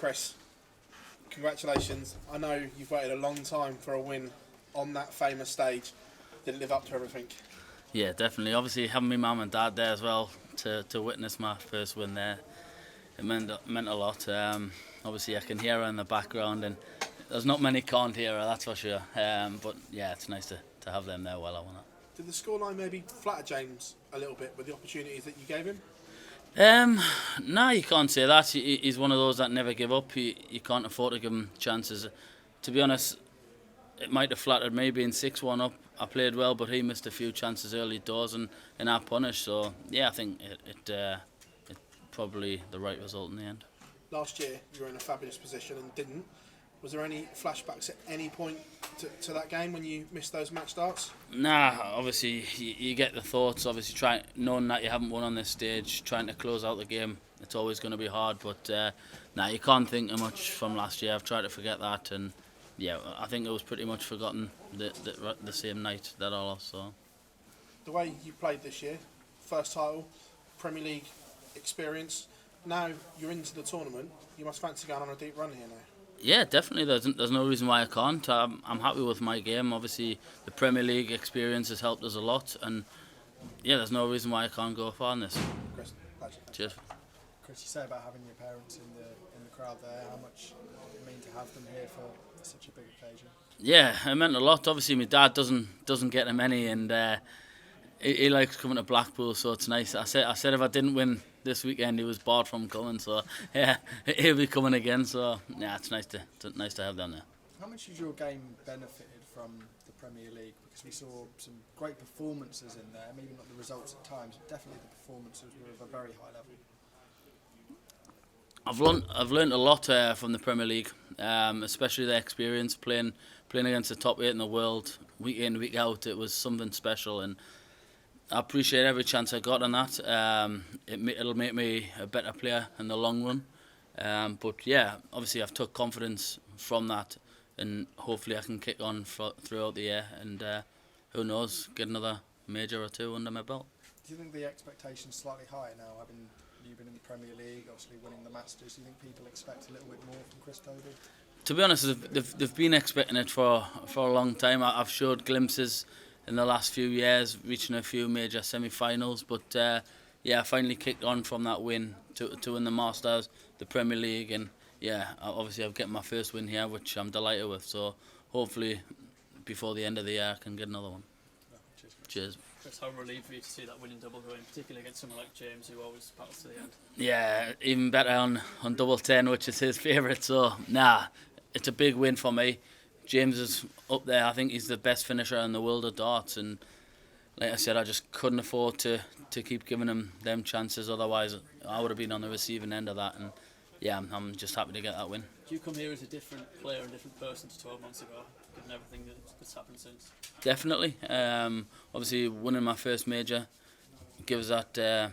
Chris, congratulations. I know you've waited a long time for a win on that famous stage. Did it live up to everything? Yeah, definitely. Obviously, having my mum and dad there as well to witness my first win there, it meant a lot. Obviously, I can hear her in the background, and there's not many can't hear her, that's for sure. But yeah, it's nice to have them there while I won it. Did the scoreline maybe flatter James a little bit with the opportunities that you gave him? No, you can't say that. He's one of those that never give up. You can't afford to give him chances. To be honest, it might have flattered me being 6-1 up. I played well, but he missed a few chances early doors, and I punished. So yeah, I think it probably the right result in the end. Last year you were in a fabulous position and didn't. Was there any flashbacks at any point to that game when you missed those match starts? Nah, obviously you get the thoughts. Obviously, knowing that you haven't won on this stage, trying to close out the game, it's always going to be hard. But nah, you can't think of much from last year. I've tried to forget that, and yeah, I think it was pretty much forgotten the same night that I lost. So the way you played this year, first title, Premier League experience. Now you're into the tournament. You must fancy going on a deep run here now. yeah, definitely. There's no reason why I can't. I'm happy with my game. Obviously, the Premier League experience has helped us a lot, and yeah, there's no reason why I can't go far in this. Chris, pleasure. Cheers. Chris, you say about having your parents in the crowd there. How much does it mean to have them here for such a big occasion? Yeah, it meant a lot. Obviously, my dad doesn't get them any, and he likes coming to Blackpool, so it's nice. I said if I didn't win this weekend, he was barred from coming. So yeah, he'll be coming again. So yeah, it's nice to have them there. How much has your game benefited from the Premier League? Because we saw some great performances in there. Maybe not the results at times, but definitely the performances were of a very high level. I've learned a lot from the Premier League, especially the experience playing against the top 8 in the world week in, week out. It was something special, and I appreciate every chance I got on that. It'll make me a better player in the long run. But yeah, obviously I've took confidence from that, and hopefully I can kick on throughout the year, and who knows, get another major or two under my belt. Do you think the expectation's slightly higher now, having you been in the Premier League, obviously winning the Masters? Do you think people expect a little bit more from Chris Dobey? To be honest, they've been expecting it for a long time. I've showed glimpses in the last few years, reaching a few major semi-finals, but yeah, I finally kicked on from that win to win the Masters, the Premier League, and yeah, obviously I've getting my first win here, which I'm delighted with. So hopefully before the end of the year I can get another one. Cheers. It's how relieved for you to see that winning double going, particularly against someone like James, who always battles to the end. Yeah, even better on double 10, which is his favourite. So nah, it's a big win for me. James is up there. I think he's the best finisher in the world of darts, and like I said, I just couldn't afford to keep giving him them chances. Otherwise, I would have been on the receiving end of that. And yeah, I'm just happy to get that win. Do you come here as a different player and different person to 12 months ago, given everything that's happened since? Definitely. Obviously, winning my first major gives that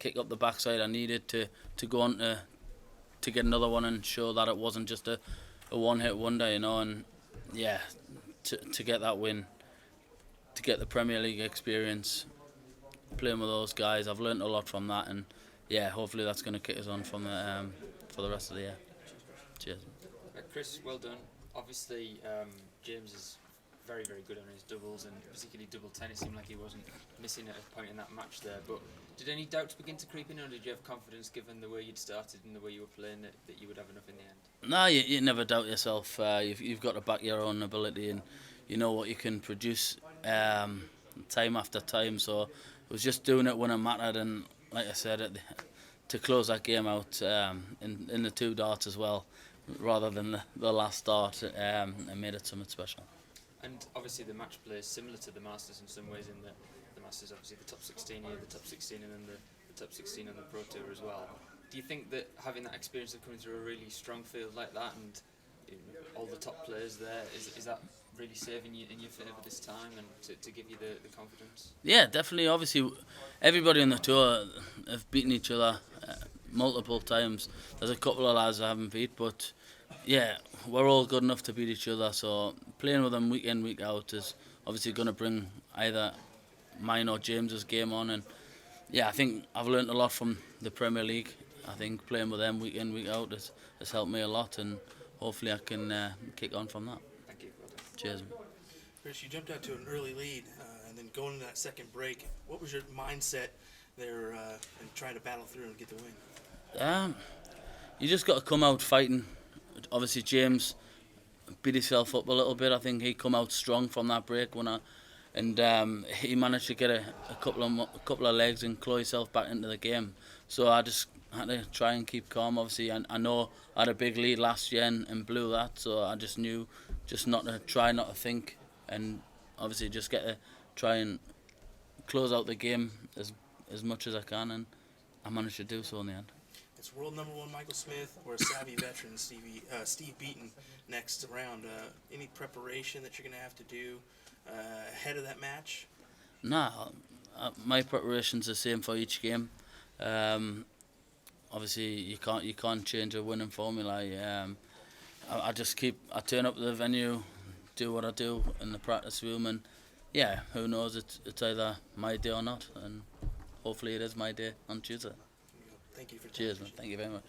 kick up the backside I needed to go on to get another one and show that it wasn't just a one-hit wonder, you know. And yeah, to get that win, to get the Premier League experience, playing with those guys, I've learnt a lot from that, and yeah, hopefully that's going to kick us on from for the rest of the year. Cheers. Chris, well done. Obviously, James is very, very good on his doubles, and particularly double 10. It seemed like he wasn't missing at a point in that match there. But did any doubts begin to creep in, or did you have confidence, given the way you'd started and the way you were playing, that you would have enough in the end? No, you never doubt yourself. You've got to back your own ability, and you know what you can produce time after time. So it was just doing it when it mattered, and like I said, to close that game out in the 2 darts as well, rather than the last dart, it made it something special. And obviously the match play is similar to the Masters in some ways, in that the Masters obviously the top 16 here, the top 16 and then the top 16 on the Pro Tour as well. Do you think that having that experience of coming through a really strong field like that, and all the top players there, is that really serving you in your favour this time, and to give you the confidence? Yeah, definitely. Obviously, everybody on the tour have beaten each other multiple times. There's a couple of lads I haven't beat, but yeah, we're all good enough to beat each other. So playing with them week in, week out is obviously going to bring either mine or James's game on. And yeah, I think I've learnt a lot from the Premier League. I think playing with them week in, week out has helped me a lot, and hopefully I can kick on from that. Thank you. Well done. Cheers, mate. Chris, you jumped out to an early lead, and then going into that second break, what was your mindset there in trying to battle through and get the win? You just got to come out fighting. Obviously, James beat himself up a little bit. I think he come out strong from that break and he managed to get a couple of legs and claw himself back into the game. So I just had to try and keep calm. Obviously, I know I had a big lead last year and blew that, so I just knew not to think, and obviously just get to try and close out the game as much as I can, and I managed to do so in the end. It's world number 1 Michael Smith or a savvy veteran Steve Beaton next round. Any preparation that you're going to have to do ahead of that match? Nah, my preparation's the same for each game. Obviously, you can't change a winning formula. I turn up to the venue, do what I do in the practice room, and yeah, who knows? It's either my day or not, and hopefully it is my day on Tuesday. Thank you for Cheers, man. Thank you very much.